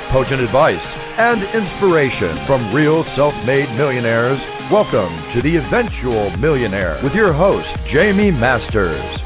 potent advice, and inspiration from real self-made millionaires. Welcome to The Eventual Millionaire with your host, Jaime Masters.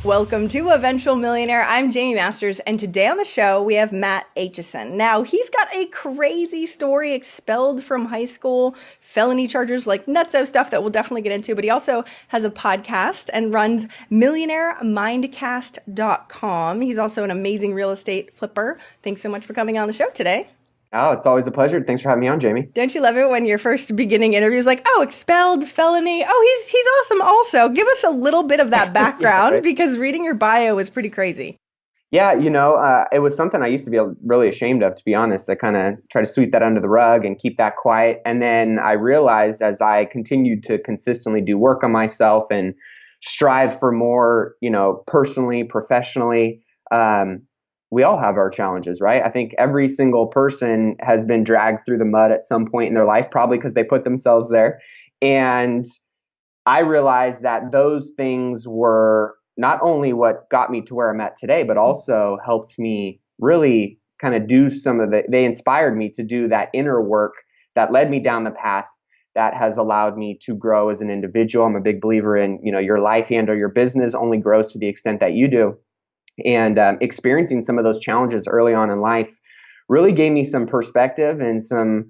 Welcome to Eventual Millionaire. I'm Jaime Masters, and today on the show we have Matt Aitchison. Now, he's got a crazy story, expelled from high school, felony charges, like nutso stuff that we'll definitely get into, but he also has a podcast and runs MillionaireMindcast.com. He's also an amazing real estate flipper. Thanks so much for coming on the show today. Oh, it's always a pleasure. Thanks for having me on, Jaime. Don't you love it when your first beginning interview is like, oh, expelled, felony. Oh, he's awesome also. Give us a little bit of that background, yeah, right? Because reading your bio is pretty crazy. Yeah, it was something I used to be really ashamed of, to be honest. I kind of try to sweep that under the rug and keep that quiet. And then I realized as I continued to consistently do work on myself and strive for more, personally, professionally, we all have our challenges, right? I think every single person has been dragged through the mud at some point in their life, probably because they put themselves there. And I realized that those things were not only what got me to where I'm at today, but also helped me really kind of do they inspired me to do that inner work that led me down the path that has allowed me to grow as an individual. I'm a big believer in, your life and or your business only grows to the extent that you do. And experiencing some of those challenges early on in life really gave me some perspective and some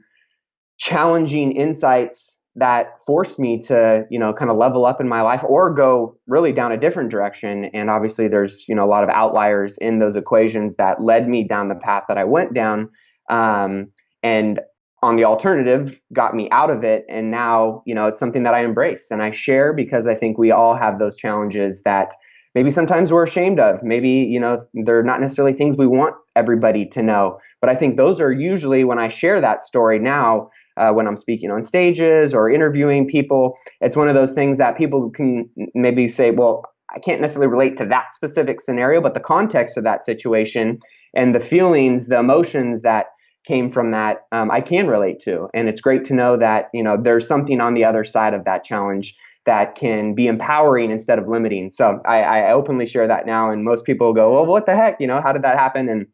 challenging insights that forced me to, kind of level up in my life or go really down a different direction. And obviously there's, a lot of outliers in those equations that led me down the path that I went down. And on the alternative got me out of it. And now, it's something that I embrace and I share because I think we all have those challenges that maybe sometimes we're ashamed of. Maybe, they're not necessarily things we want everybody to know. But I think those are usually when I share that story now, when I'm speaking on stages or interviewing people, it's one of those things that people can maybe say, well, I can't necessarily relate to that specific scenario, but the context of that situation and the feelings, the emotions that came from that, I can relate to. And it's great to know that, there's something on the other side of that challenge that can be empowering instead of limiting. So I openly share that now, and most people go, well, what the heck? How did that happen? And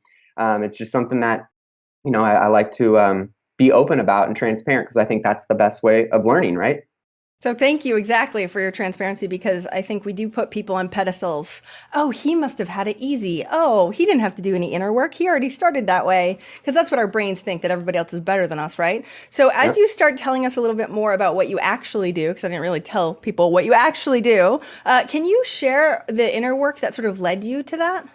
it's just something that, I like to be open about and transparent because I think that's the best way of learning, right? So thank you exactly for your transparency, because I think we do put people on pedestals. Oh, he must have had it easy. Oh, he didn't have to do any inner work. He already started that way, because that's what our brains think, that everybody else is better than us, right? So as you start telling us a little bit more about what you actually do, because I didn't really tell people what you actually do, can you share the inner work that sort of led you to that?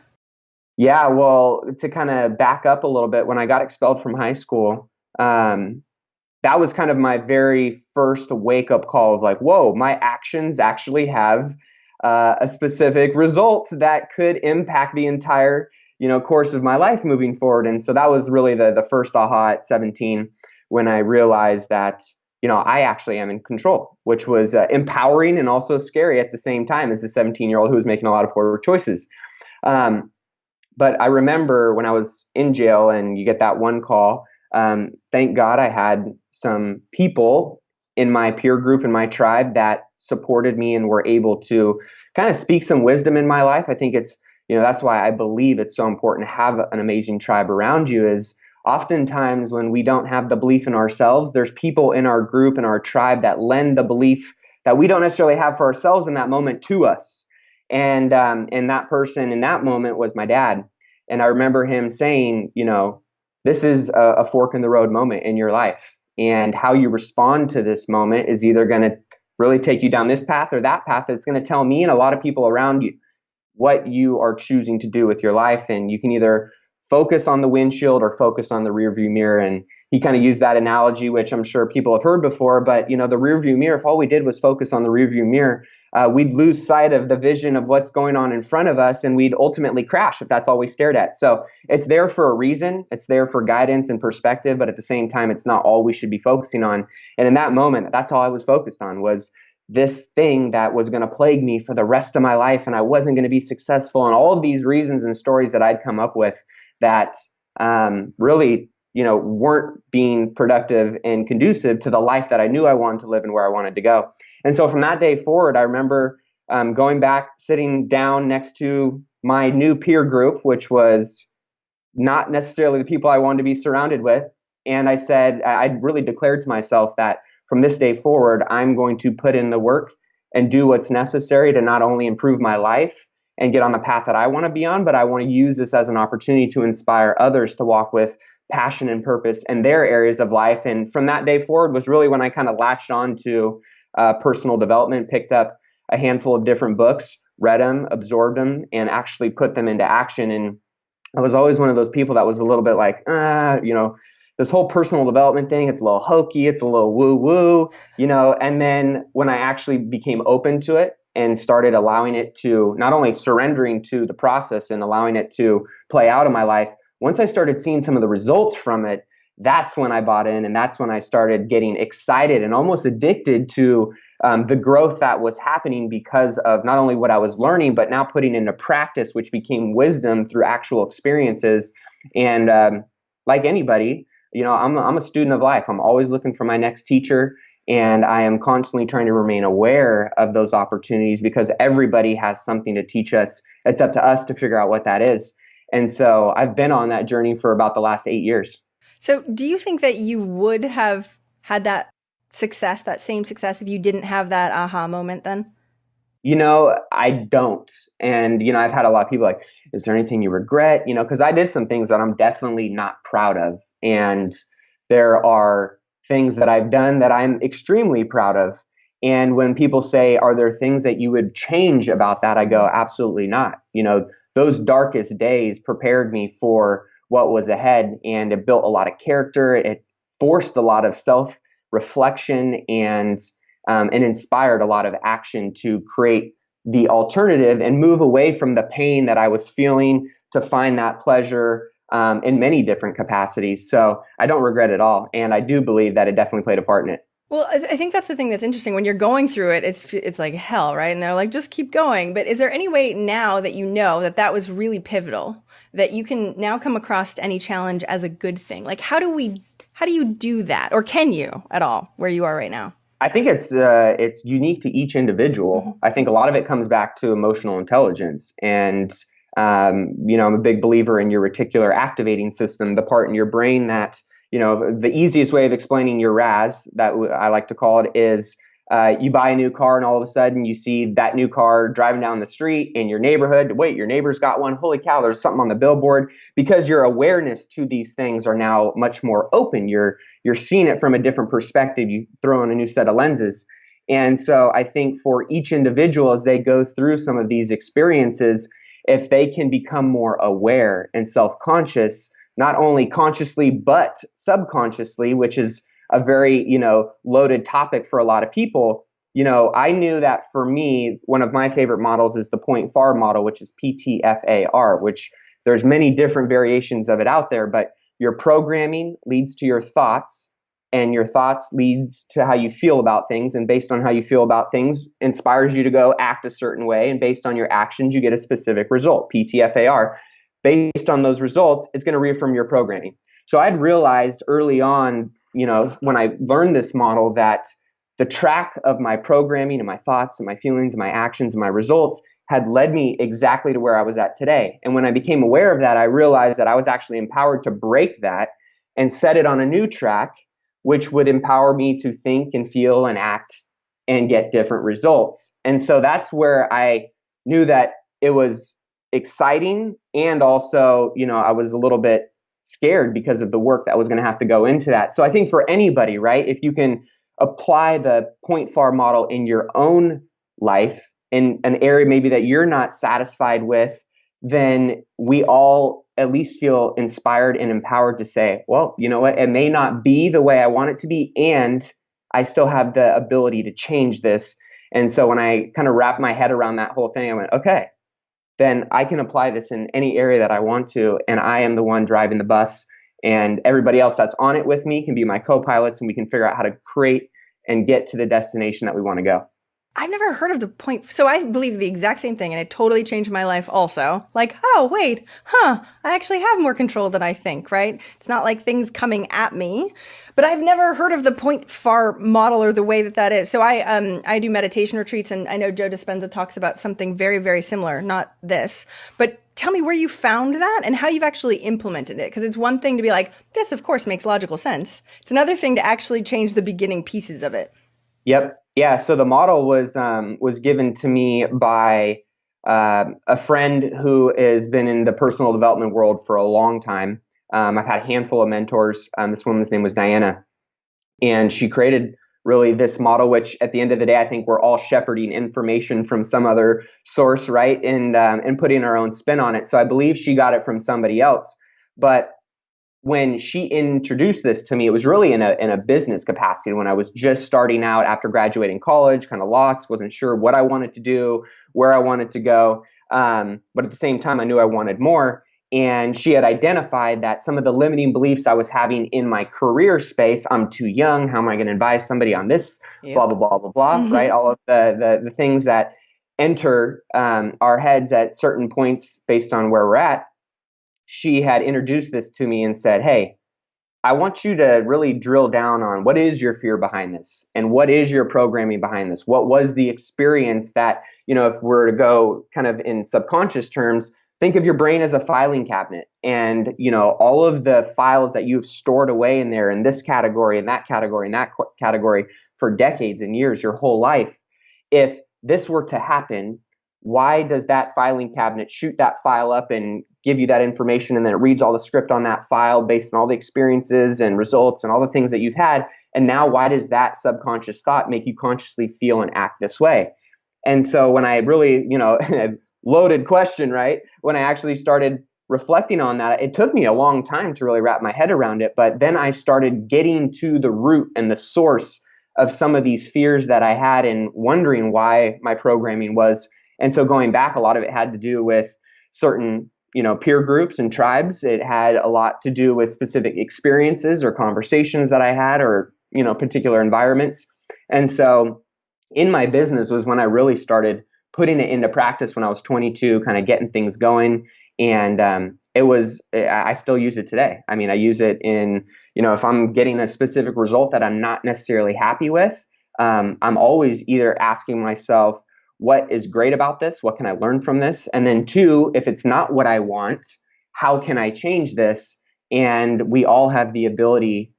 Yeah, well, to kind of back up a little bit, when I got expelled from high school, that was kind of my very first wake-up call of like, whoa, my actions actually have a specific result that could impact the entire, course of my life moving forward. And so that was really the first aha at 17 when I realized that, I actually am in control, which was empowering and also scary at the same time as a 17-year-old who was making a lot of poor choices. But I remember when I was in jail and you get that one call, thank God I had some people in my peer group and my tribe that supported me and were able to kind of speak some wisdom in my life. I think it's, that's why I believe it's so important to have an amazing tribe around you. Is oftentimes when we don't have the belief in ourselves, there's people in our group and our tribe that lend the belief that we don't necessarily have for ourselves in that moment to us. And that person in that moment was my dad. And I remember him saying, this is a fork in the road moment in your life. And how you respond to this moment is either going to really take you down this path or that path. It's going to tell me and a lot of people around you what you are choosing to do with your life. And you can either focus on the windshield or focus on the rearview mirror. And he kind of used that analogy, which I'm sure people have heard before. But, the rearview mirror, if all we did was focus on the rearview mirror, we'd lose sight of the vision of what's going on in front of us, and we'd ultimately crash if that's all we stared at. So it's there for a reason. It's there for guidance and perspective, but at the same time, it's not all we should be focusing on. And in that moment, that's all I was focused on was this thing that was going to plague me for the rest of my life, and I wasn't going to be successful, and all of these reasons and stories that I'd come up with that really weren't being productive and conducive to the life that I knew I wanted to live and where I wanted to go. And so from that day forward, I remember going back, sitting down next to my new peer group, which was not necessarily the people I wanted to be surrounded with. And I said, I really declared to myself that from this day forward, I'm going to put in the work and do what's necessary to not only improve my life and get on the path that I want to be on, but I want to use this as an opportunity to inspire others to walk with passion and purpose in their areas of life. And from that day forward was really when I kind of latched on to personal development, picked up a handful of different books, read them, absorbed them, and actually put them into action. And I was always one of those people that was a little bit like, this whole personal development thing, it's a little hokey, it's a little woo-woo, and then when I actually became open to it and started allowing it to, not only surrendering to the process and allowing it to play out in my life, once I started seeing some of the results from it, that's when I bought in, and that's when I started getting excited and almost addicted to the growth that was happening because of not only what I was learning, but now putting into practice, which became wisdom through actual experiences. And like anybody, I'm a student of life. I'm always looking for my next teacher, and I am constantly trying to remain aware of those opportunities because everybody has something to teach us. It's up to us to figure out what that is. And so I've been on that journey for about the last 8 years. So do you think that you would have had that success, that same success, if you didn't have that aha moment then? I don't. And, I've had a lot of people like, is there anything you regret? Because I did some things that I'm definitely not proud of. And there are things that I've done that I'm extremely proud of. And when people say, are there things that you would change about that? I go, absolutely not. Those darkest days prepared me for what was ahead, and it built a lot of character. It forced a lot of self-reflection and inspired a lot of action to create the alternative and move away from the pain that I was feeling to find that pleasure in many different capacities. So I don't regret it all. And I do believe that it definitely played a part in it. Well, I think that's the thing that's interesting. When you're going through it, it's like hell, right? And they're like, just keep going. But is there any way now that you know that that was really pivotal, that you can now come across any challenge as a good thing? Like, how do you do that? Or can you at all where you are right now? I think it's unique to each individual. Mm-hmm. I think a lot of it comes back to emotional intelligence. And, I'm a big believer in your reticular activating system, the part in your brain that, the easiest way of explaining your RAS, that I like to call it, is you buy a new car and all of a sudden you see that new car driving down the street in your neighborhood. Wait, your neighbor's got one. Holy cow, there's something on the billboard. Because your awareness to these things are now much more open. You're seeing it from a different perspective. You throw in a new set of lenses. And so I think for each individual, as they go through some of these experiences, if they can become more aware and self-conscious, not only consciously, but subconsciously, which is a very, loaded topic for a lot of people. I knew that for me, one of my favorite models is the PTFAR model, which is PTFAR, which there's many different variations of it out there, but your programming leads to your thoughts, and your thoughts leads to how you feel about things. And based on how you feel about things inspires you to go act a certain way. And based on your actions, you get a specific result, PTFAR. Based on those results, it's going to reaffirm your programming. So I'd realized early on, when I learned this model, that the track of my programming and my thoughts and my feelings and my actions and my results had led me exactly to where I was at today. And when I became aware of that, I realized that I was actually empowered to break that and set it on a new track, which would empower me to think and feel and act and get different results. And so that's where I knew that it was exciting. And also, I was a little bit scared because of the work that was going to have to go into that. So I think for anybody, right, if you can apply the PTFAR model in your own life in an area maybe that you're not satisfied with, then we all at least feel inspired and empowered to say, well, you know what, it may not be the way I want it to be, and I still have the ability to change this. And so when I kind of wrapped my head around that whole thing, I went, okay, then I can apply this in any area that I want to, and I am the one driving the bus, and everybody else that's on it with me can be my co-pilots, and we can figure out how to create and get to the destination that we want to go. I've never heard of the point. So I believe the exact same thing, and it totally changed my life also. Like, oh, wait, I actually have more control than I think, right? It's not like things coming at me. But I've never heard of the point FAR model or the way that that is. So I do meditation retreats, and I know Joe Dispenza talks about something very, very similar, not this. But tell me where you found that and how you've actually implemented it. Because it's one thing to be like, this, of course, makes logical sense. It's another thing to actually change the beginning pieces of it. Yep. Yeah. So the model was given to me by a friend who has been in the personal development world for a long time. I've had a handful of mentors. This woman's name was Diana, and she created really this model, which at the end of the day, I think we're all shepherding information from some other source, right? And putting our own spin on it. So I believe she got it from somebody else. But when she introduced this to me, it was really in a business capacity when I was just starting out after graduating college, kind of lost, wasn't sure what I wanted to do, where I wanted to go. But at the same time, I knew I wanted more. And she had identified that some of the limiting beliefs I was having in my career space, I'm too young, how am I going to advise somebody on this, blah, blah, blah, blah, blah, right? All of the things that enter our heads at certain points based on where we're at. She had introduced this to me and said, hey, I want you to really drill down on what is your fear behind this and what is your programming behind this? What was the experience that, if we're to go kind of in subconscious terms, think of your brain as a filing cabinet and, all of the files that you've stored away in there in this category and that category and that category for decades and years, your whole life. If this were to happen, why does that filing cabinet shoot that file up and give you that information, and then it reads all the script on that file based on all the experiences and results and all the things that you've had? And now why does that subconscious thought make you consciously feel and act this way? And so when I really, loaded question, right? When I actually started reflecting on that, it took me a long time to really wrap my head around it. But then I started getting to the root and the source of some of these fears that I had and wondering why my programming was. And so going back, a lot of it had to do with certain, peer groups and tribes. It had a lot to do with specific experiences or conversations that I had or, particular environments. And so in my business was when I really started putting it into practice when I was 22, kind of getting things going. And I still use it today. I mean, I use it in, if I'm getting a specific result that I'm not necessarily happy with, I'm always either asking myself, what is great about this? What can I learn from this? And then two, if it's not what I want, how can I change this? And we all have the ability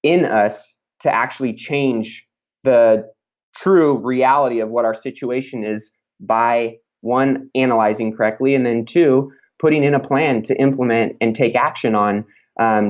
in us to actually change the true reality of what our situation is by one, analyzing correctly, and then two, putting in a plan to implement and take action on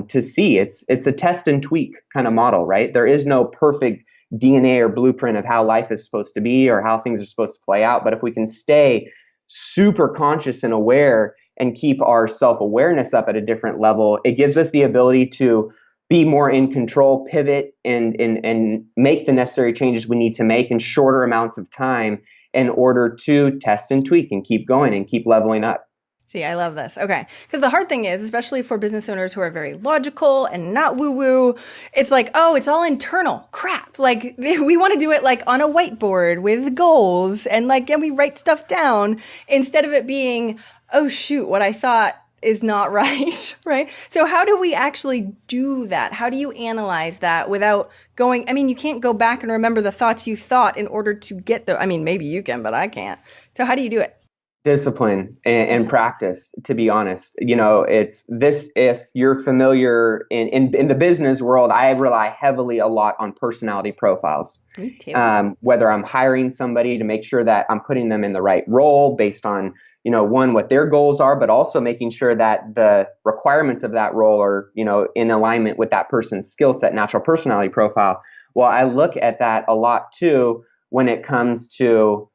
to see. It's a test and tweak kind of model, right? There is no perfect DNA or blueprint of how life is supposed to be or how things are supposed to play out. But if we can stay super conscious and aware and keep our self-awareness up at a different level, it gives us the ability to be more in control, pivot, and make the necessary changes we need to make in shorter amounts of time in order to test and tweak and keep going and keep leveling up. See, I love this. Okay. Because the hard thing is, especially for business owners who are very logical and not woo-woo, it's like, oh, it's all internal crap. Like we want to do it like on a whiteboard with goals and we write stuff down instead of it being, oh shoot, what I thought is not right. Right. So how do we actually do that? How do you analyze that without going, you can't go back and remember the thoughts you thought in order to get maybe you can, but I can't. So how do you do it? Discipline and practice, to be honest. It's this, if you're familiar in the business world, I rely heavily a lot on personality profiles. Me too. Whether I'm hiring somebody to make sure that I'm putting them in the right role based on, one, what their goals are, but also making sure that the requirements of that role are, in alignment with that person's skill set, natural personality profile. Well, I look at that a lot too when it comes to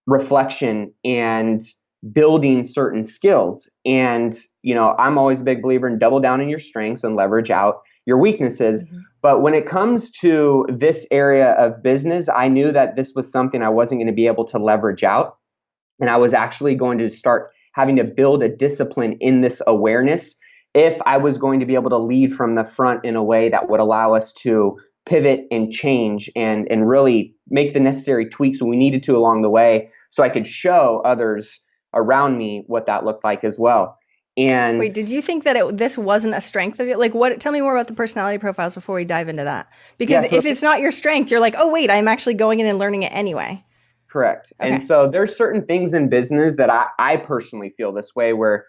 reflection and building certain skills. And, I'm always a big believer in double down on your strengths and leverage out your weaknesses. Mm-hmm. But when it comes to this area of business, I knew that this was something I wasn't going to be able to leverage out. And I was actually going to start having to build a discipline in this awareness if I was going to be able to lead from the front in a way that would allow us to pivot and change and really make the necessary tweaks when we needed to along the way, so I could show others around me what that looked like as well. And wait, did you think that this wasn't a strength of it? Like, what? Tell me more about the personality profiles before we dive into that. Because yeah, so if it's not your strength, you're like, oh wait, I'm actually going in and learning it anyway. correct. Okay. And so there's certain things in business that I personally feel this way, where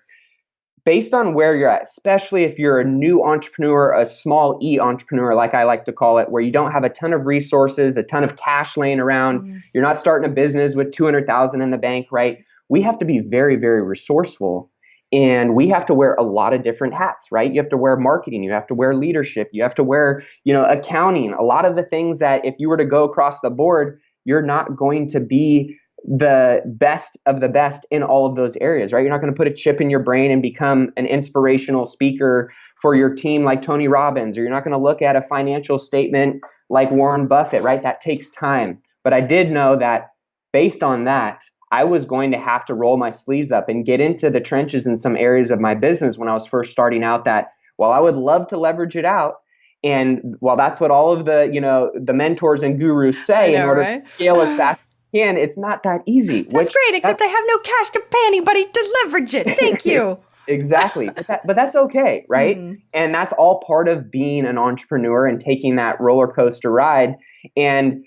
based on where you're at, especially if you're a new entrepreneur, a small E entrepreneur, like I like to call it, where you don't have a ton of resources, a ton of cash laying around, you're not starting a business with 200,000 in the bank, right? We have to be very, very resourceful. And we have to wear a lot of different hats, right? You have to wear marketing, you have to wear leadership, you have to wear, accounting, a lot of the things that if you were to go across the board, you're not going to be the best of the best in all of those areas, right? You're not going to put a chip in your brain and become an inspirational speaker for your team like Tony Robbins, or you're not going to look at a financial statement like Warren Buffett, right? That takes time. But I did know that based on that, I was going to have to roll my sleeves up and get into the trenches in some areas of my business when I was first starting out, that while I would love to leverage it out, and while that's what all of the mentors and gurus say in order to scale as fast as you can, it's not that easy. That's great, except I have no cash to pay anybody to leverage it. Thank you. Exactly. But that's okay, right? And that's all part of being an entrepreneur and taking that roller coaster ride. And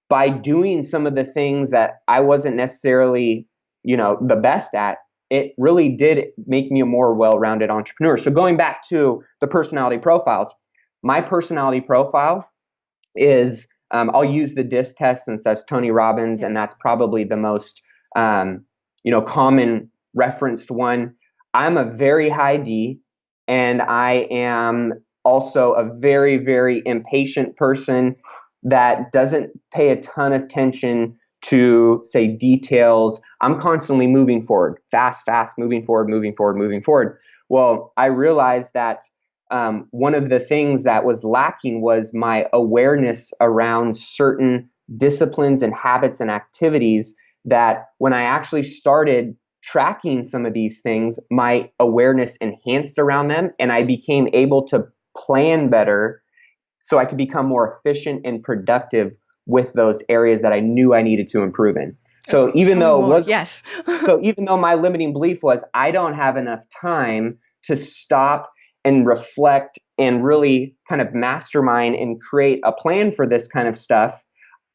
by doing some of the things that I wasn't necessarily, the best at, it really did make me a more well-rounded entrepreneur. So going back to the personality profiles, my personality profile is, I'll use the DISC test since that's Tony Robbins, and that's probably the most, common referenced one. I'm a very high D, and I am also a very, very impatient person that doesn't pay a ton of attention to, say, details. I'm constantly moving forward, fast, moving forward. Well, I realized that one of the things that was lacking was my awareness around certain disciplines and habits and activities, that when I actually started tracking some of these things, my awareness enhanced around them, and I became able to plan better so I could become more efficient and productive with those areas that I knew I needed to improve in. So even though my limiting belief was I don't have enough time to stop and reflect and really kind of mastermind and create a plan for this kind of stuff,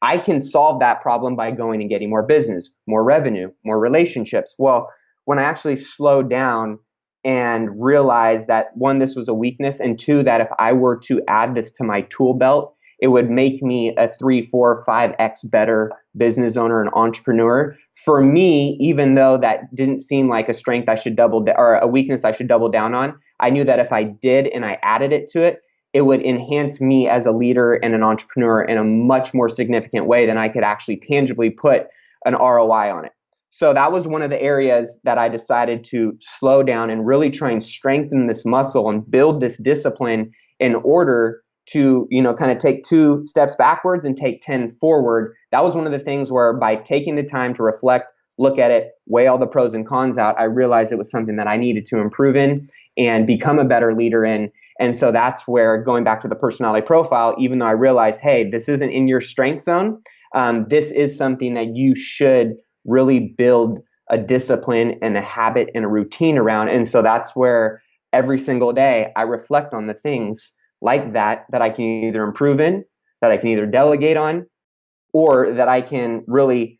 I can solve that problem by going and getting more business, more revenue, more relationships. Well, when I actually slowed down and realized that, one, this was a weakness, and two, that if I were to add this to my tool belt, it would make me a 3, 4, 5x better business owner and entrepreneur. For me, even though that didn't seem like a strength I should or a weakness I should double down on, I knew that if I did and I added it to it, it would enhance me as a leader and an entrepreneur in a much more significant way than I could actually tangibly put an ROI on it. So that was one of the areas that I decided to slow down and really try and strengthen this muscle and build this discipline in order to, kind of take 2 steps backwards and take 10 forward. That was one of the things where, by taking the time to reflect, look at it, weigh all the pros and cons out, I realized it was something that I needed to improve in and become a better leader in. And so that's where, going back to the personality profile, even though I realized, hey, this isn't in your strength zone, this is something that you should really build a discipline and a habit and a routine around. And so that's where every single day I reflect on the things like that I can either improve in, that I can either delegate on, or that I can really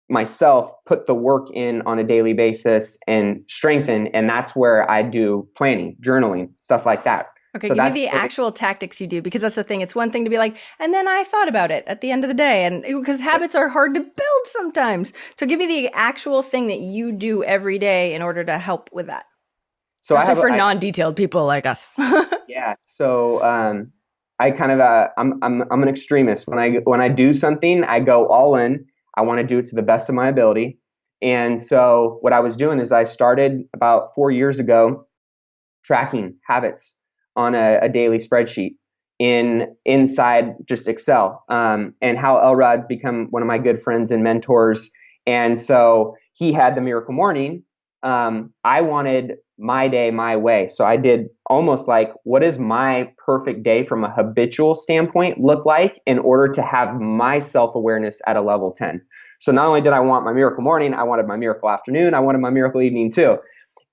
myself put the work in on a daily basis and strengthen. And that's where I do planning, journaling, stuff like that. Okay, give me the actual tactics you do, because that's the thing. It's one thing to be like, and then I thought about it at the end of the day, and because habits are hard to build sometimes. So give me the actual thing that you do every day in order to help with that. So especially for non-detailed people like us. Yeah. So I kind of I'm an extremist. When I do something, I go all in. I want to do it to the best of my ability. And so what I was doing is I started about 4 years ago tracking habits on a daily spreadsheet inside just Excel. And Hal Elrod's become one of my good friends and mentors. And so he had the Miracle Morning I wanted my day my way. So I did almost like, what does my perfect day from a habitual standpoint look like in order to have my self-awareness at a level 10? So not only did I want my miracle morning, I wanted my miracle afternoon, I wanted my miracle evening too.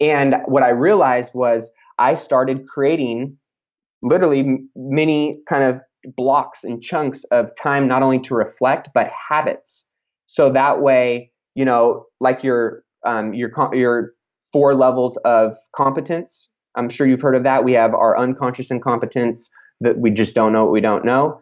And what I realized was I started creating literally many kind of blocks and chunks of time, not only to reflect, but habits. So that way, like your 4 levels of competence. I'm sure you've heard of that. We have our unconscious incompetence, that we just don't know what we don't know.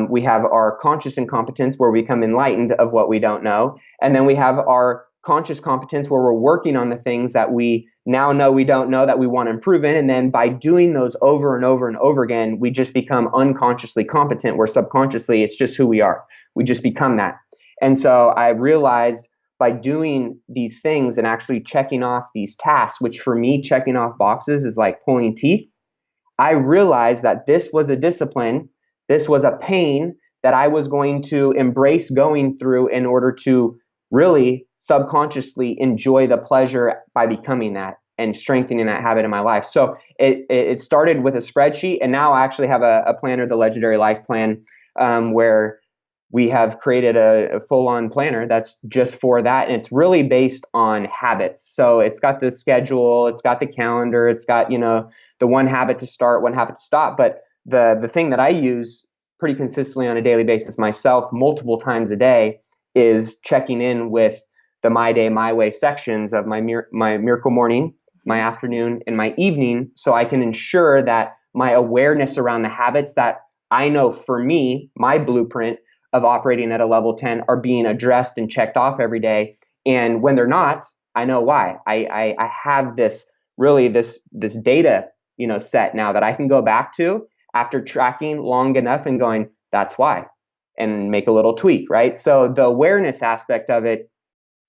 We have our conscious incompetence, where we become enlightened of what we don't know. And then we have our conscious competence, where we're working on the things that we now know we don't know, that we want to improve in. And then by doing those over and over and over again, we just become unconsciously competent, where subconsciously it's just who we are. We just become that. And so I realized, by doing these things and actually checking off these tasks, which for me, checking off boxes is like pulling teeth, I realized that this was a discipline, this was a pain that I was going to embrace going through in order to really subconsciously enjoy the pleasure by becoming that and strengthening that habit in my life. So it started with a spreadsheet, and now I actually have a planner, the Legendary Life Plan, where we have created a full-on planner that's just for that. And it's really based on habits. So it's got the schedule, it's got the calendar, it's got, the one habit to start, one habit to stop. But the thing that I use pretty consistently on a daily basis myself, multiple times a day, is checking in with the My Day, My Way sections of my miracle morning, my afternoon, and my evening, so I can ensure that my awareness around the habits that I know for me, my blueprint of operating at a level 10, are being addressed and checked off every day. And when they're not, I know why. I have this data, set now that I can go back to after tracking long enough and going, that's why, and make a little tweak, right? So the awareness aspect of it,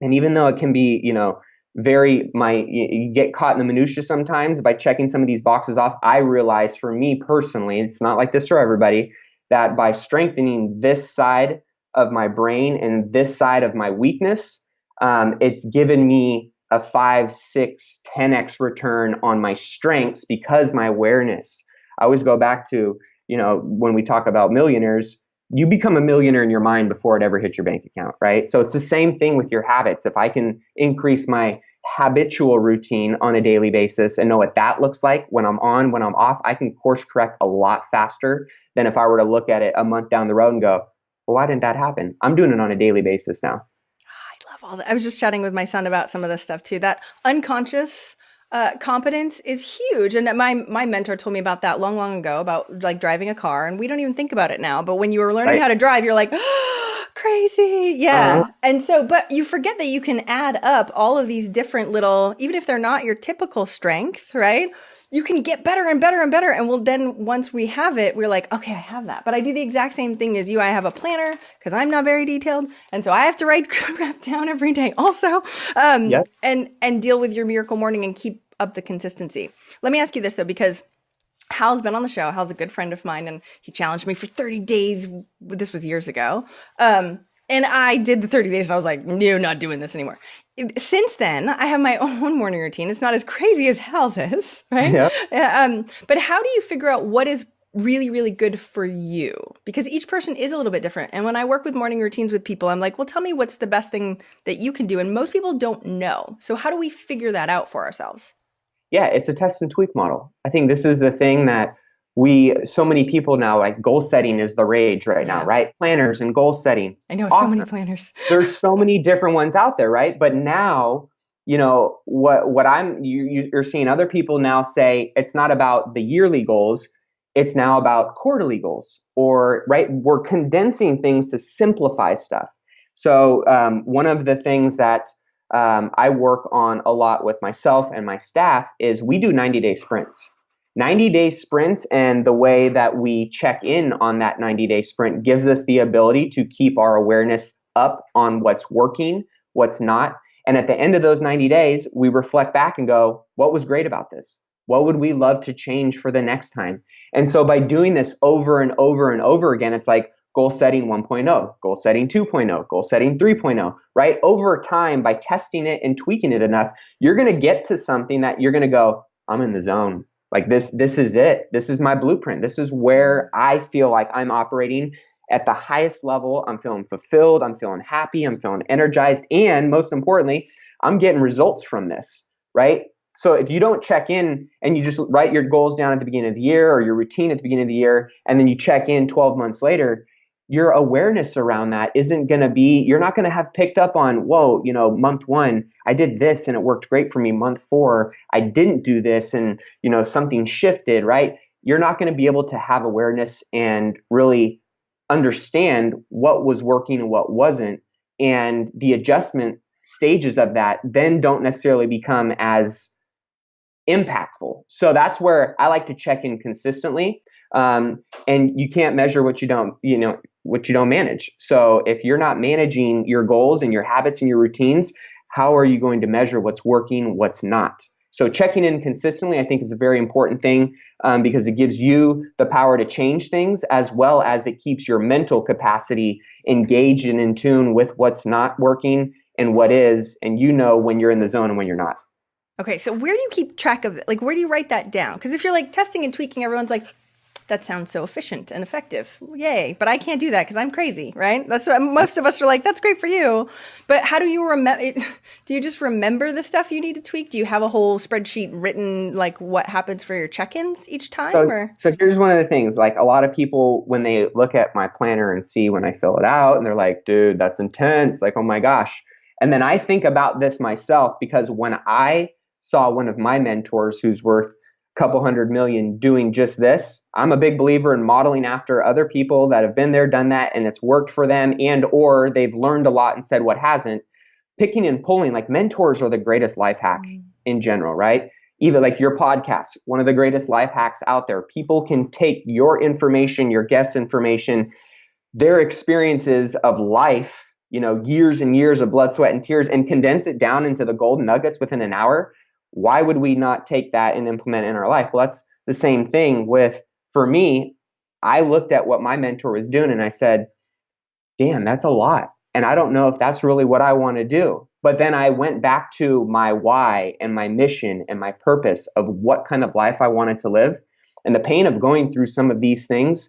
and even though it can be, you get caught in the minutia sometimes by checking some of these boxes off, I realize for me personally, it's not like this for everybody, that by strengthening this side of my brain and this side of my weakness, it's given me a 5, 6, 10x return on my strengths, because my awareness. I always go back to, when we talk about millionaires, you become a millionaire in your mind before it ever hits your bank account, right? So it's the same thing with your habits. If I can increase my habitual routine on a daily basis and know what that looks like when I'm on, when I'm off, I can course correct a lot faster than if I were to look at it a month down the road and go, well, why didn't that happen? I'm doing it on a daily basis now. I love all that. I was just chatting with my son about some of this stuff too. That unconscious competence is huge. And my mentor told me about that long ago, about like driving a car. And we don't even think about it now. But when you were learning how to drive, you're like, oh, crazy. Yeah. And so, but you forget that you can add up all of these different little, even if they're not your typical strength, right? You can get better and better and better. And then once we have it, we're like, okay, I have that. But I do the exact same thing as you. I have a planner because I'm not very detailed. And so I have to write crap down every day also. And deal with your miracle morning and keep up the consistency. Let me ask you this though, because Hal's been on the show. Hal's a good friend of mine, and he challenged me for 30 days. This was years ago. And I did the 30 days and I was like, no, not doing this anymore. Since then, I have my own morning routine. It's not as crazy as Hal's is, right? Yeah. But how do you figure out what is really, really good for you? Because each person is a little bit different. And when I work with morning routines with people, I'm like, well, tell me what's the best thing that you can do. And most people don't know. So how do we figure that out for ourselves? Yeah, it's a test and tweak model. I think this is the thing that so many people now, like goal setting is the rage right now, right? Planners and goal setting. I know so many planners. There's so many different ones out there, right? But now, you're seeing other people now say it's not about the yearly goals. It's now about quarterly goals, right? We're condensing things to simplify stuff. So one of the things that I work on a lot with myself and my staff is we do 90-day sprints. 90-day sprints, and the way that we check in on that 90-day sprint gives us the ability to keep our awareness up on what's working, what's not. And at the end of those 90 days, we reflect back and go, what was great about this? What would we love to change for the next time? And so by doing this over and over and over again, it's like goal setting 1.0, goal setting 2.0, goal setting 3.0, right? Over time, by testing it and tweaking it enough, you're going to get to something that you're going to go, I'm in the zone. Like this is it. This is my blueprint. This is where I feel like I'm operating at the highest level. I'm feeling fulfilled. I'm feeling happy. I'm feeling energized. And most importantly, I'm getting results from this, right? So if you don't check in and you just write your goals down at the beginning of the year or your routine at the beginning of the year, and then you check in 12 months later, your awareness around that isn't going to be, you're not going to have picked up on, whoa, month 1, I did this and it worked great for me. Month 4, I didn't do this and, something shifted, right? You're not going to be able to have awareness and really understand what was working and what wasn't. And the adjustment stages of that then don't necessarily become as impactful. So that's where I like to check in consistently. And you can't measure what you don't manage. So if you're not managing your goals and your habits and your routines, how are you going to measure what's working, what's not? So checking in consistently, I think, is a very important thing because it gives you the power to change things, as well as it keeps your mental capacity engaged and in tune with what's not working and what is, and when you're in the zone and when you're not. Okay, so where do you keep track of it? Like, where do you write that down? Because if you're like testing and tweaking, everyone's like, that sounds so efficient and effective. Yay. But I can't do that because I'm crazy, right? That's what most of us are like, that's great for you. But how do you remember? Do you just remember the stuff you need to tweak? Do you have a whole spreadsheet written, like what happens for your check-ins each time? So here's one of the things, like a lot of people, when they look at my planner and see when I fill it out and they're like, dude, that's intense. Like, oh my gosh. And then I think about this myself because when I saw one of my mentors who's worth couple $100 million doing just this, I'm a big believer in modeling after other people that have been there, done that, and it's worked for them, and or they've learned a lot and said what hasn't. Picking and pulling, like mentors are the greatest life hack in general, right? Even like your podcast, one of the greatest life hacks out there. People can take your information, your guest information, their experiences of life, years and years of blood, sweat, and tears, and condense it down into the golden nuggets within an hour. Why would we not take that and implement it in our life? Well, that's the same thing for me, I looked at what my mentor was doing and I said, damn, that's a lot. And I don't know if that's really what I want to do. But then I went back to my why and my mission and my purpose of what kind of life I wanted to live. And the pain of going through some of these things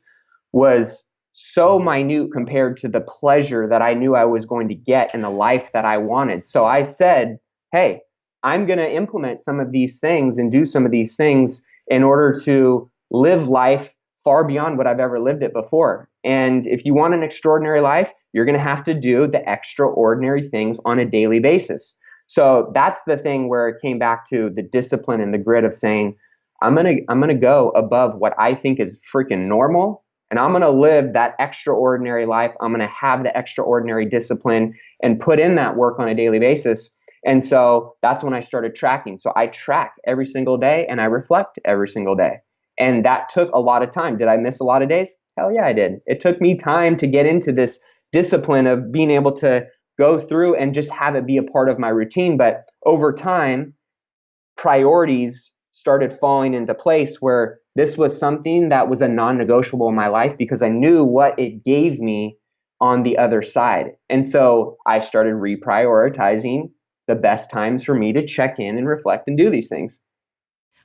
was so minute compared to the pleasure that I knew I was going to get in the life that I wanted. So I said, hey, I'm going to implement some of these things and do some of these things in order to live life far beyond what I've ever lived it before. And if you want an extraordinary life, you're going to have to do the extraordinary things on a daily basis. So that's the thing where it came back to the discipline and the grit of saying, I'm going to go above what I think is freaking normal. And I'm going to live that extraordinary life. I'm going to have the extraordinary discipline and put in that work on a daily basis. And so that's when I started tracking. So I track every single day and I reflect every single day. And that took a lot of time. Did I miss a lot of days? Hell yeah, I did. It took me time to get into this discipline of being able to go through and just have it be a part of my routine. But over time, priorities started falling into place where this was something that was a non-negotiable in my life because I knew what it gave me on the other side. And so I started reprioritizing the best times for me to check in and reflect and do these things.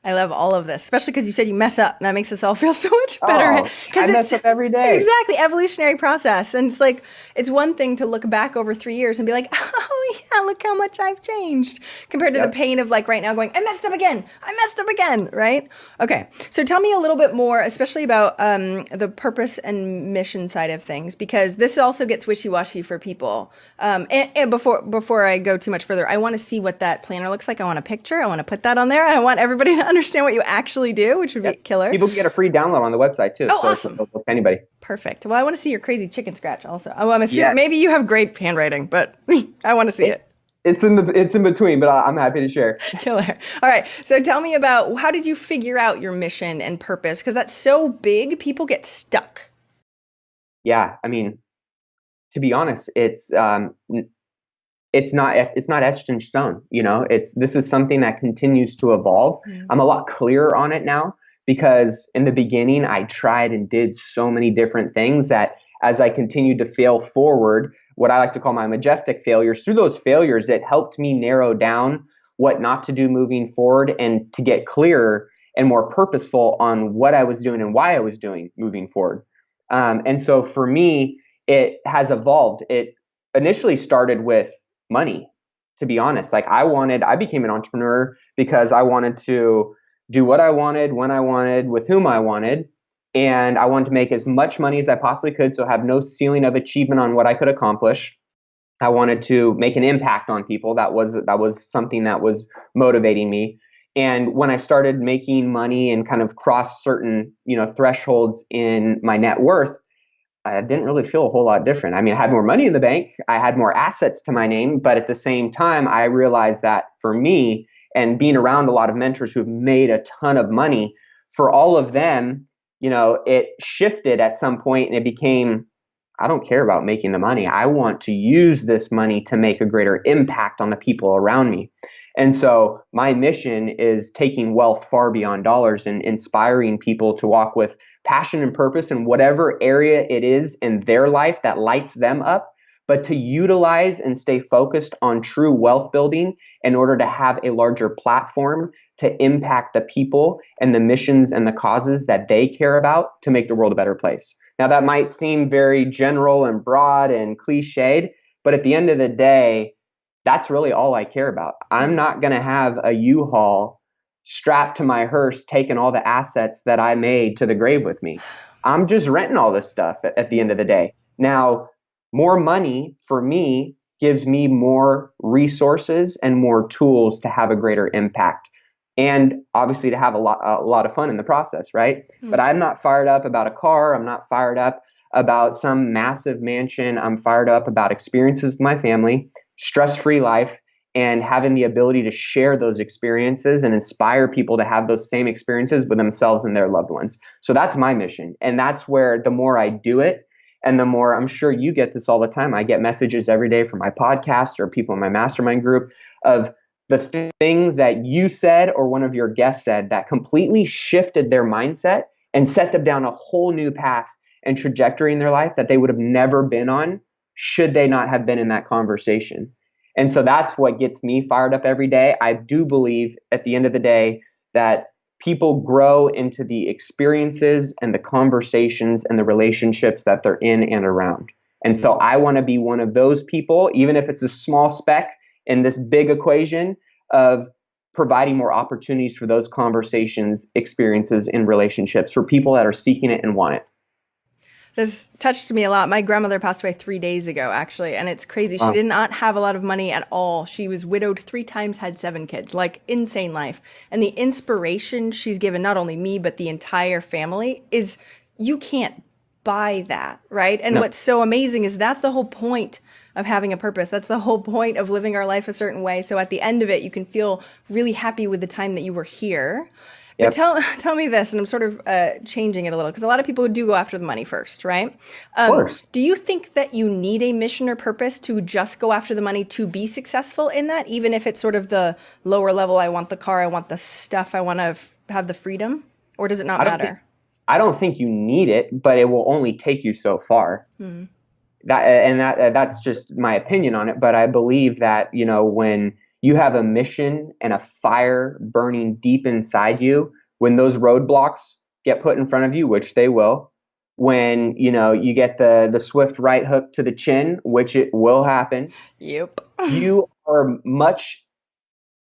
I love all of this, especially because you said you mess up. That makes us all feel so much better. I mess up every day. Exactly. Evolutionary process. And it's like, it's one thing to look back over 3 years and be like, oh yeah, look how much I've changed compared to the pain of like right now going, I messed up again. Right? Okay. So tell me a little bit more, especially about the purpose and mission side of things, because this also gets wishy-washy for people. And before I go too much further, I want to see what that planner looks like. I want a picture. I want to put that on there. I want everybody to understand what you actually do, which would be killer. People can get a free download on the website too. Oh, so awesome. Anybody. Perfect. Well, I want to see your crazy chicken scratch also. I'm assuming maybe you have great handwriting, but I want to see it. It's in between, but I'm happy to share. Killer. All right. So tell me about, how did you figure out your mission and purpose? Because that's so big, people get stuck. Yeah. I mean, to be honest, it's not etched in stone. This is something that continues to evolve. I'm a lot clearer on it now because in the beginning I tried and did so many different things that as I continued to fail forward, what I like to call my majestic failures, through those failures, it helped me narrow down what not to do moving forward and to get clearer and more purposeful on what I was doing and why I was doing moving forward. And so for me, it has evolved. It initially started with money, to be honest. Like I became an entrepreneur because I wanted to do what I wanted, when I wanted, with whom I wanted. And I wanted to make as much money as I possibly could, so have no ceiling of achievement on what I could accomplish. I wanted to make an impact on people. That was something that was motivating me. And when I started making money and kind of crossed certain, thresholds in my net worth, I didn't really feel a whole lot different. I mean, I had more money in the bank, I had more assets to my name, but at the same time, I realized that for me, and being around a lot of mentors who've made a ton of money, for all of them, it shifted at some point and it became, I don't care about making the money. I want to use this money to make a greater impact on the people around me. And so my mission is taking wealth far beyond dollars and inspiring people to walk with passion and purpose in whatever area it is in their life that lights them up, but to utilize and stay focused on true wealth building in order to have a larger platform to impact the people and the missions and the causes that they care about to make the world a better place. Now, that might seem very general and broad and cliched, but at the end of the day, that's really all I care about. I'm not going to have a U-Haul strapped to my hearse taking all the assets that I made to the grave with me. I'm just renting all this stuff at the end of the day. Now, more money for me gives me more resources and more tools to have a greater impact. And obviously to have a lot of fun in the process, right? Mm-hmm. But I'm not fired up about a car. I'm not fired up about some massive mansion. I'm fired up about experiences with my family, stress-free life, and having the ability to share those experiences and inspire people to have those same experiences with themselves and their loved ones. So that's my mission. And that's where the more I do it, and the more, I'm sure you get this all the time, I get messages every day from my podcast or people in my mastermind group of the things that you said or one of your guests said that completely shifted their mindset and set them down a whole new path and trajectory in their life that they would have never been on should they not have been in that conversation. And so that's what gets me fired up every day. I do believe at the end of the day that people grow into the experiences and the conversations and the relationships that they're in and around. And so I want to be one of those people, even if it's a small speck in this big equation of providing more opportunities for those conversations, experiences, and relationships for people that are seeking it and want it. This touched me a lot. My grandmother passed away 3 days ago, actually, and it's crazy. She did not have a lot of money at all. She was widowed 3 times, had 7 kids, like insane life. And the inspiration she's given not only me, but the entire family is you can't buy that, right? And what's so amazing is that's the whole point of having a purpose. That's the whole point of living our life a certain way. So at the end of it, you can feel really happy with the time that you were here. But tell me this, and I'm sort of changing it a little, because a lot of people do go after the money first, right? Of course. Do you think that you need a mission or purpose to just go after the money to be successful in that, even if it's sort of the lower level, I want the car, I want the stuff, I want to have the freedom? Or does it not matter? I don't think you need it, but it will only take you so far. Mm-hmm. That's just my opinion on it. But I believe that, when you have a mission and a fire burning deep inside you, when those roadblocks get put in front of you, which they will, when, you get the swift right hook to the chin, which it will happen. Yep. You are much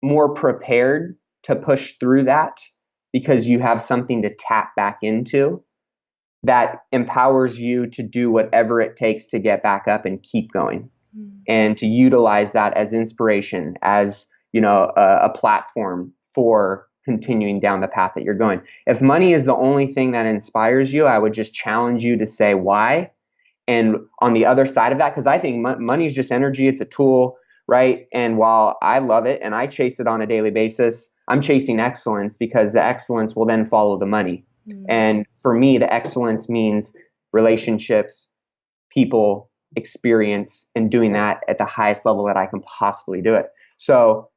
more prepared to push through that because you have something to tap back into that empowers you to do whatever it takes to get back up and keep going. And to utilize that as inspiration, as a platform for continuing down the path that you're going. If money is the only thing that inspires you, I would just challenge you to say why. And on the other side of that, because I think money is just energy, it's a tool, right? And while I love it and I chase it on a daily basis, I'm chasing excellence because the excellence will then follow the money. And for me, the excellence means relationships, people, experience, and doing that at the highest level that I can possibly do it. So,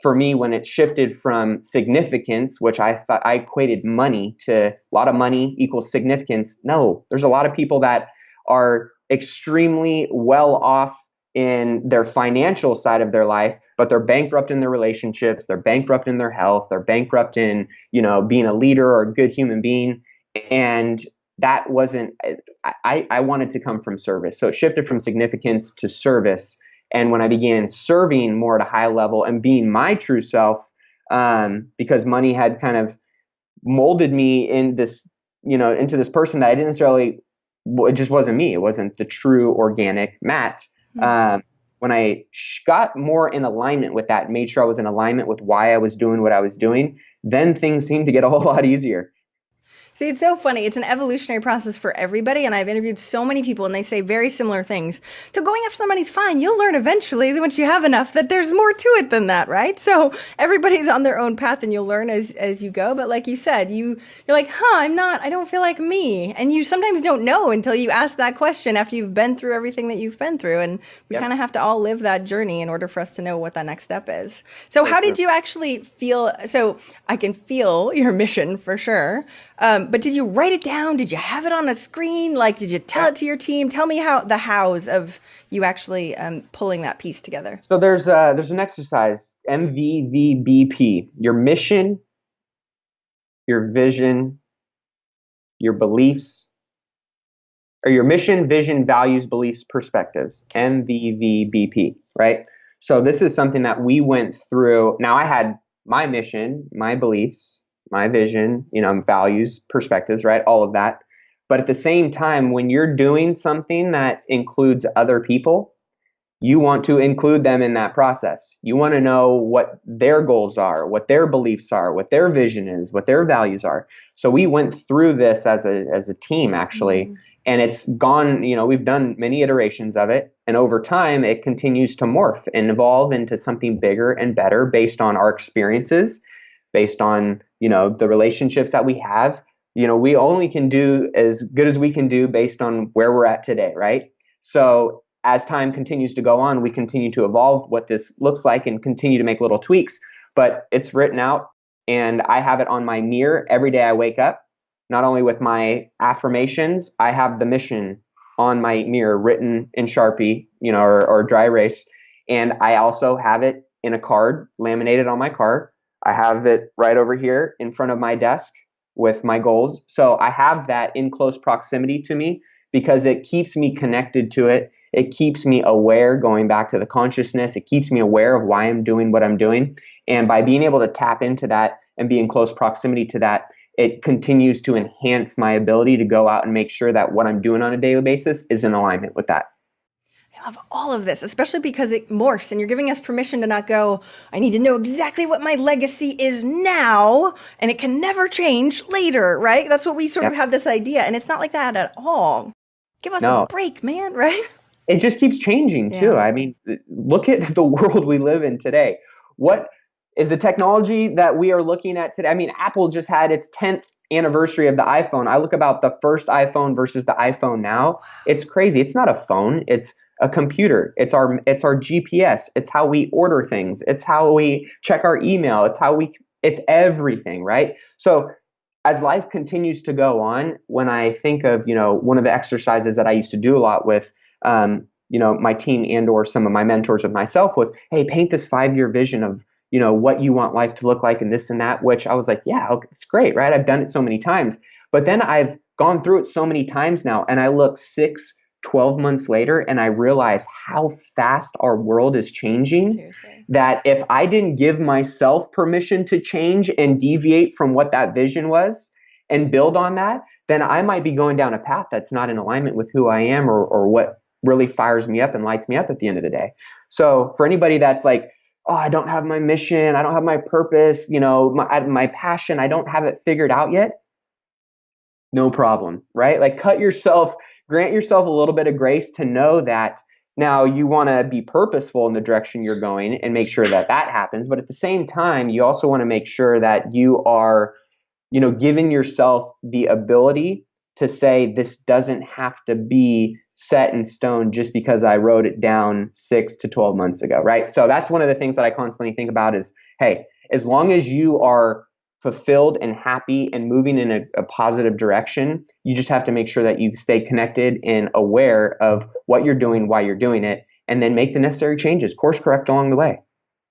for me, when it shifted from significance, which I thought I equated money to a lot of money equals significance. No, there's a lot of people that are extremely well off in their financial side of their life, but they're bankrupt in their relationships, they're bankrupt in their health, they're bankrupt in, being a leader or a good human being. And that wasn't, I wanted to come from service. So it shifted from significance to service. And when I began serving more at a high level and being my true self, because money had kind of molded me in this, into this person that I didn't necessarily, it just wasn't me. It wasn't the true organic Matt. When I got more in alignment with that, made sure I was in alignment with why I was doing what I was doing, then things seemed to get a whole lot easier. See, it's so funny. It's an evolutionary process for everybody. And I've interviewed so many people and they say very similar things. So going after the money's fine. You'll learn eventually, once you have enough, that there's more to it than that, right? So everybody's on their own path and you'll learn as you go. But like you said, you're like, I don't feel like me. And you sometimes don't know until you ask that question after you've been through everything that you've been through. And we kind of have to all live that journey in order for us to know what that next step is. So how did you actually feel? So I can feel your mission for sure. But did you write it down? Did you have it on a screen? Like, did you tell it to your team? Tell me the hows of you actually pulling that piece together. So there's an exercise, MVVBP, your mission, your vision, your beliefs, or your mission, vision, values, beliefs, perspectives, MVVBP, right? So this is something that we went through. Now I had my mission, my beliefs, my vision, values, perspectives, right? All of that. But at the same time, when you're doing something that includes other people, you want to include them in that process. You want to know what their goals are, what their beliefs are, what their vision is, what their values are. So we went through this as a team, actually. And it's gone, we've done many iterations of it. And over time, it continues to morph and evolve into something bigger and better based on our experiences, based on, the relationships that we have. We only can do as good as we can do based on where we're at today, right? So as time continues to go on, we continue to evolve what this looks like and continue to make little tweaks, but it's written out and I have it on my mirror every day I wake up. Not only with my affirmations, I have the mission on my mirror written in Sharpie, or dry erase. And I also have it in a card, laminated on my card. I have it right over here in front of my desk with my goals. So I have that in close proximity to me because it keeps me connected to it. It keeps me aware, going back to the consciousness. It keeps me aware of why I'm doing what I'm doing. And by being able to tap into that and be in close proximity to that, it continues to enhance my ability to go out and make sure that what I'm doing on a daily basis is in alignment with that. I love all of this, especially because it morphs and you're giving us permission to not go, I need to know exactly what my legacy is now and it can never change later, right? That's what we sort of have this idea. And it's not like that at all. Give us a break, man, right? It just keeps changing too. I mean, look at the world we live in today. What is the technology that we are looking at today? I mean, Apple just had its 10th anniversary of the iPhone. I look about the first iPhone versus the iPhone now. It's crazy. It's not a phone. It's a computer. It's our GPS. It's how we order things. It's how we check our email. It's everything, right? So as life continues to go on, when I think of, one of the exercises that I used to do a lot with, my team and or some of my mentors with myself was, hey, paint this 5-year vision of, what you want life to look like and this and that, which I was like, yeah, okay, it's great, right? I've done it so many times. But then I've gone through it so many times now and I look 6-12 months later and I realize how fast our world is changing. Seriously. That if I didn't give myself permission to change and deviate from what that vision was and build on that, then I might be going down a path that's not in alignment with who I am or what really fires me up and lights me up at the end of the day. So for anybody that's like, oh, I don't have my mission, I don't have my purpose, my passion, I don't have it figured out yet, no problem, right? Like grant yourself a little bit of grace to know that now you want to be purposeful in the direction you're going and make sure that happens. But at the same time, you also want to make sure that you are, giving yourself the ability to say this doesn't have to be set in stone just because I wrote it down 6 to 12 months ago, right? So that's one of the things that I constantly think about is, hey, as long as you are fulfilled and happy and moving in a positive direction, you just have to make sure that you stay connected and aware of what you're doing, why you're doing it, and then make the necessary changes, course correct along the way.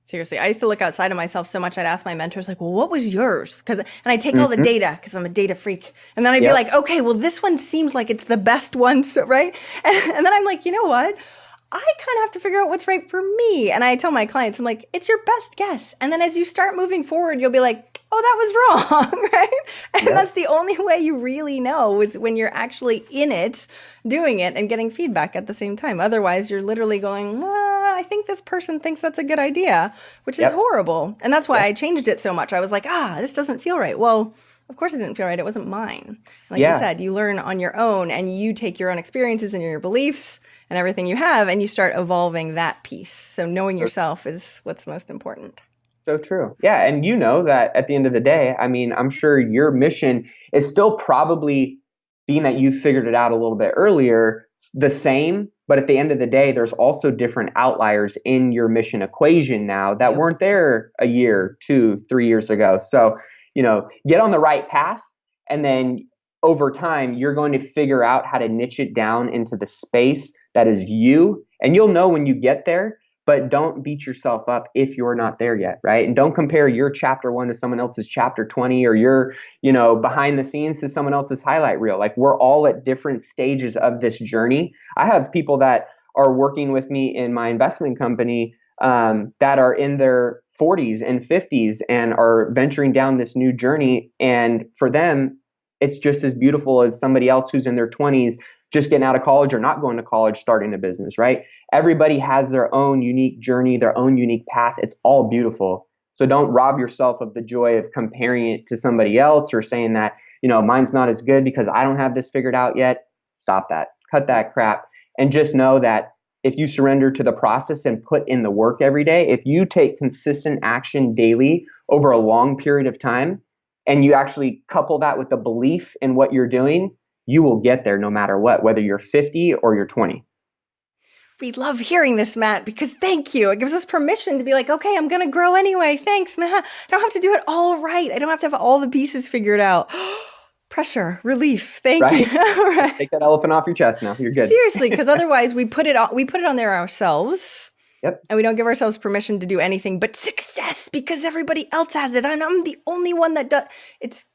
Seriously, I used to look outside of myself so much. I'd ask my mentors, like, well, what was yours? And I'd take all the data because I'm a data freak. And then I'd be like, okay, well, this one seems like it's the best one. So, right. And then I'm like, you know what? I kind of have to figure out what's right for me. And I tell my clients, I'm like, it's your best guess. And then as you start moving forward, you'll be like, oh, that was wrong, right? And that's the only way you really know is when you're actually in it, doing it and getting feedback at the same time. Otherwise, you're literally going, I think this person thinks that's a good idea, which is horrible. And that's why I changed it so much. I was like, this doesn't feel right. Well, of course it didn't feel right. It wasn't mine. Like you said, you learn on your own and you take your own experiences and your beliefs and everything you have, and you start evolving that piece. So knowing yourself is what's most important. So true. Yeah. And you know that at the end of the day, I mean, I'm sure your mission is still probably, being that you figured it out a little bit earlier, the same. But at the end of the day, there's also different outliers in your mission equation now that weren't there a year, 2, 3 years ago. So, get on the right path. And then over time, you're going to figure out how to niche it down into the space that is you. And you'll know when you get there. But don't beat yourself up if you're not there yet, right? And don't compare your chapter 1 to someone else's chapter 20 or your, behind the scenes to someone else's highlight reel. Like we're all at different stages of this journey. I have people that are working with me in my investment company that are in their 40s and 50s and are venturing down this new journey. And for them, it's just as beautiful as somebody else who's in their 20s just getting out of college or not going to college, starting a business, right? Everybody has their own unique journey, their own unique path. It's all beautiful. So don't rob yourself of the joy of comparing it to somebody else or saying that, mine's not as good because I don't have this figured out yet. Stop that. Cut that crap. And just know that if you surrender to the process and put in the work every day, if you take consistent action daily over a long period of time, and you actually couple that with the belief in what you're doing, you will get there no matter what, whether you're 50 or you're 20. We love hearing this, Matt, because thank you. It gives us permission to be like, okay, I'm going to grow anyway. Thanks, Matt. I don't have to do it all right. I don't have to have all the pieces figured out. Pressure, relief. Thank you. Right. Take that elephant off your chest now. You're good. Seriously, because otherwise we put it on there ourselves. Yep. And we don't give ourselves permission to do anything but success because everybody else has it. And I'm the only one that does.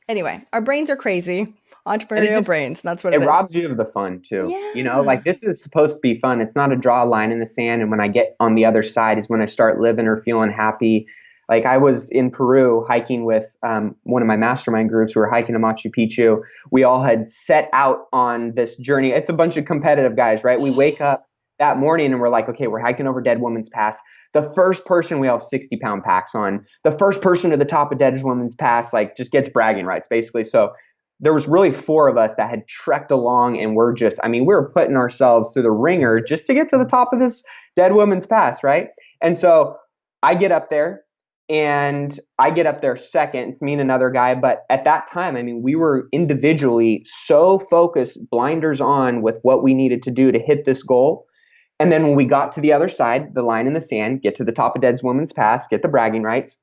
Anyway, our brains are crazy. Entrepreneurial brains. That's what it is. It robs you of the fun too. Yeah. This is supposed to be fun. It's not a draw a line in the sand. And when I get on the other side is when I start living or feeling happy. Like I was in Peru hiking with one of my mastermind groups. We were hiking to Machu Picchu. We all had set out on this journey. It's a bunch of competitive guys, right? We wake up that morning and we're like, okay, we're hiking over Dead Woman's Pass. The first person, we all have 60-pound packs on. The first person to the top of Dead Woman's Pass, just gets bragging rights, basically. So there was really 4 of us that had trekked along and we were putting ourselves through the ringer just to get to the top of this Dead Woman's Pass, right? And so I get up there and I get up there second. It's me and another guy. But at that time, we were individually so focused, blinders on with what we needed to do to hit this goal. And then when we got to the other side, the line in the sand, get to the top of Dead Woman's Pass, get the bragging rights,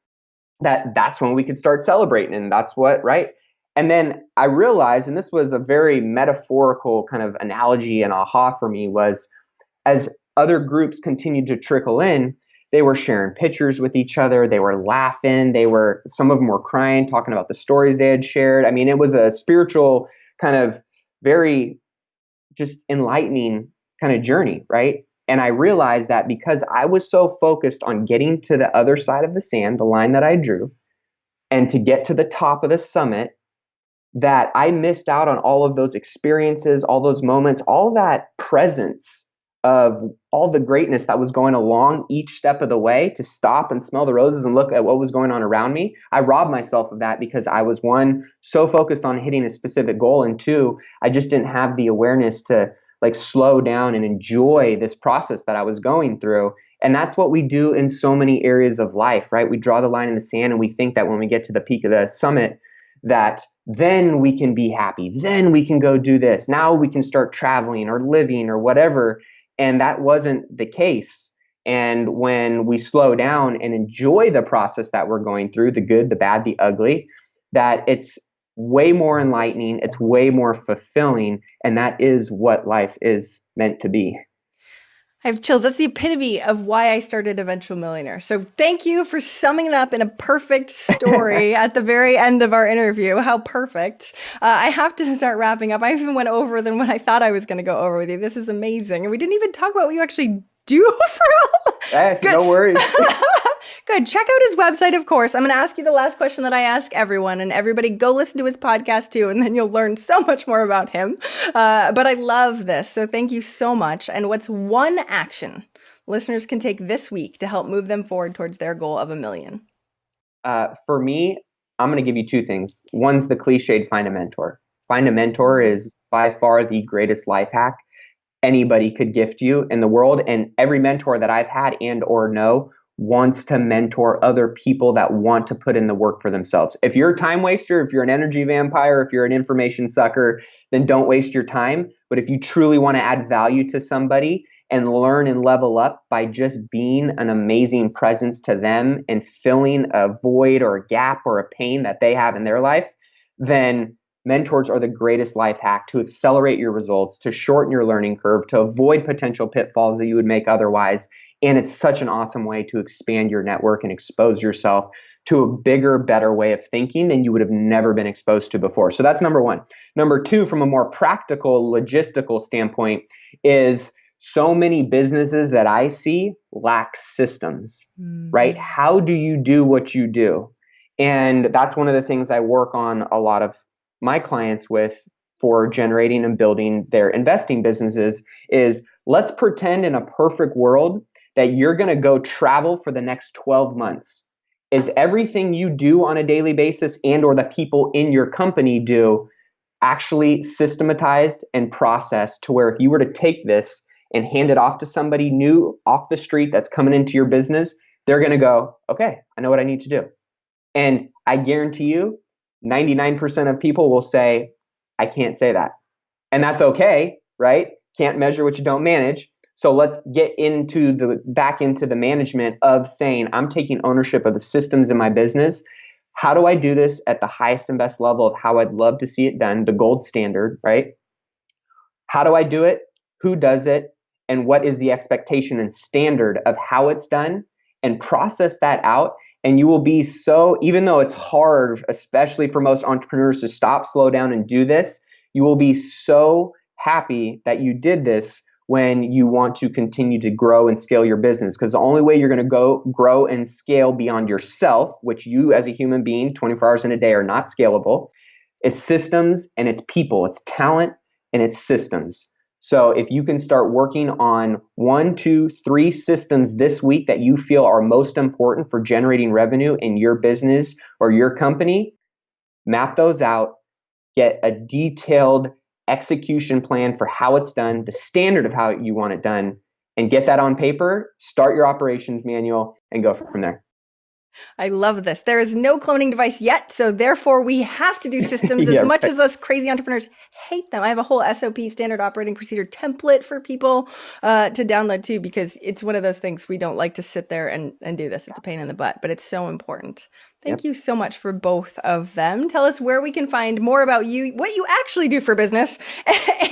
that's when we could start celebrating. And that's what, right? And then I realized, and this was a very metaphorical kind of analogy and aha for me, was as other groups continued to trickle in, they were sharing pictures with each other. They were laughing. Some of them were crying, talking about the stories they had shared. It was a spiritual kind of very just enlightening kind of journey, right? And I realized that because I was so focused on getting to the other side of the sand, the line that I drew, and to get to the top of the summit, that I missed out on all of those experiences, all those moments, all that presence of all the greatness that was going along each step of the way, to stop and smell the roses and look at what was going on around me. I robbed myself of that because I was, 1, so focused on hitting a specific goal, and 2, I just didn't have the awareness to slow down and enjoy this process that I was going through. And that's what we do in so many areas of life, right? We draw the line in the sand and we think that when we get to the peak of the summit, that then we can be happy. Then we can go do this. Now we can start traveling or living or whatever. And that wasn't the case. And when we slow down and enjoy the process that we're going through, the good, the bad, the ugly, that it's way more enlightening, it's way more fulfilling, and that is what life is meant to be. I have chills. That's the epitome of why I started Eventual Millionaire. So thank you for summing it up in a perfect story at the very end of our interview. How perfect. I have to start wrapping up. I even went over than what I thought I was going to go over with you. This is amazing. And we didn't even talk about what you actually do for Hey, no worries. Good. Check out his website, of course. I'm going to ask you the last question that I ask everyone, and everybody go listen to his podcast too, and then you'll learn so much more about him. But I love this. So thank you so much. And what's one action listeners can take this week to help move them forward towards their goal of $1 million? For me, I'm going to give you two things. One's the cliched find a mentor. Find a mentor is by far the greatest life hack anybody could gift you in the world. And every mentor that I've had and or know wants to mentor other people that want to put in the work for themselves. If you're a time waster, if you're an energy vampire, if you're an information sucker, then don't waste your time. But if you truly want to add value to somebody and learn and level up by just being an amazing presence to them and filling a void or a gap or a pain that they have in their life, then mentors are the greatest life hack to accelerate your results, to shorten your learning curve, to avoid potential pitfalls that you would make otherwise. And it's such an awesome way to expand your network and expose yourself to a bigger, better way of thinking than you would have never been exposed to before. So that's number one. Number two, from a more practical, logistical standpoint, is so many businesses that I see lack systems, right? How do you do what you do? And that's one of the things I work on a lot of my clients with for generating and building their investing businesses is let's pretend in a perfect world that you're going to go travel for the next 12 months. Is everything you do on a daily basis and or the people in your company do actually systematized and processed to where if you were to take this and hand it off to somebody new off the street that's coming into your business, they're going to go, okay, I know what I need to do. And I guarantee you 99% of people will say, I can't say that. And that's okay, right? Can't measure what you don't manage. So let's get back into the management of saying, I'm taking ownership of the systems in my business. How do I do this at the highest and best level of how I'd love to see it done, the gold standard, right? How do I do it? Who does it? And what is the expectation and standard of how it's done? And process that out. And you will be so, even though it's hard, especially for most entrepreneurs to stop, slow down, and do this, you will be so happy that you did this when you want to continue to grow and scale your business. Because the only way you're going to go grow and scale beyond yourself, which you as a human being 24 hours in a day are not scalable, it's systems and it's people, it's talent and it's systems. So if you can start working on 1, 2, 3 systems this week that you feel are most important for generating revenue in your business or your company, map those out, get a detailed execution plan for how it's done, the standard of how you want it done, and get that on paper, start your operations manual, and go from there. I love this. There is no cloning device yet, so therefore we have to do systems as much as us crazy entrepreneurs hate them. I have a whole SOP, standard operating procedure template for people to download too, because it's one of those things we don't like to sit there and do this. It's a pain in the butt, but it's so important. Thank you so much for both of them. Tell us where we can find more about you, what you actually do for business,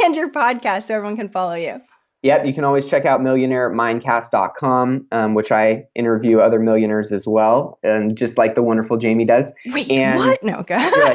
and your podcast so everyone can follow you. Yep, you can always check out millionairemindcast.com, which I interview other millionaires as well, and just like the wonderful Jaime does. Wait, what? No, go ahead.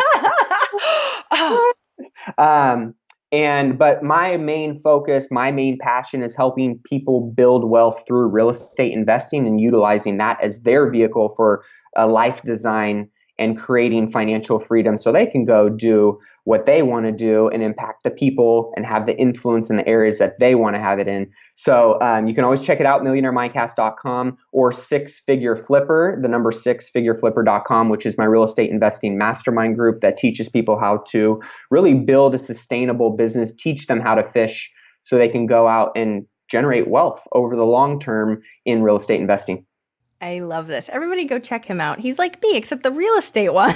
But my main focus, my main passion is helping people build wealth through real estate investing and utilizing that as their vehicle for a life design and creating financial freedom so they can go do what they want to do and impact the people and have the influence in the areas that they want to have it in. So you can always check it out, millionairemindcast.com or 6-Figure Flipper, the number 6figureflipper.com, which is my real estate investing mastermind group that teaches people how to really build a sustainable business, teach them how to fish so they can go out and generate wealth over the long term in real estate investing. I love this. Everybody go check him out. He's like me, except the real estate one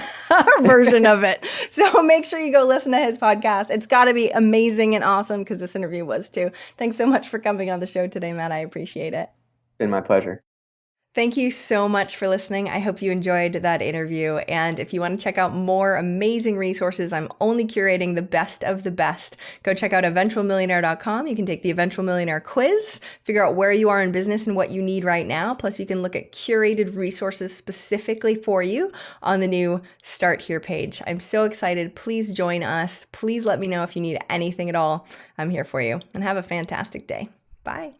version of it. So make sure you go listen to his podcast. It's got to be amazing and awesome because this interview was too. Thanks so much for coming on the show today, Matt. I appreciate it. It's been my pleasure. Thank you so much for listening. I hope you enjoyed that interview. And if you want to check out more amazing resources, I'm only curating the best of the best. Go check out eventualmillionaire.com. You can take the Eventual Millionaire quiz, figure out where you are in business and what you need right now. Plus, you can look at curated resources specifically for you on the new Start Here page. I'm so excited. Please join us. Please let me know if you need anything at all. I'm here for you. And have a fantastic day. Bye.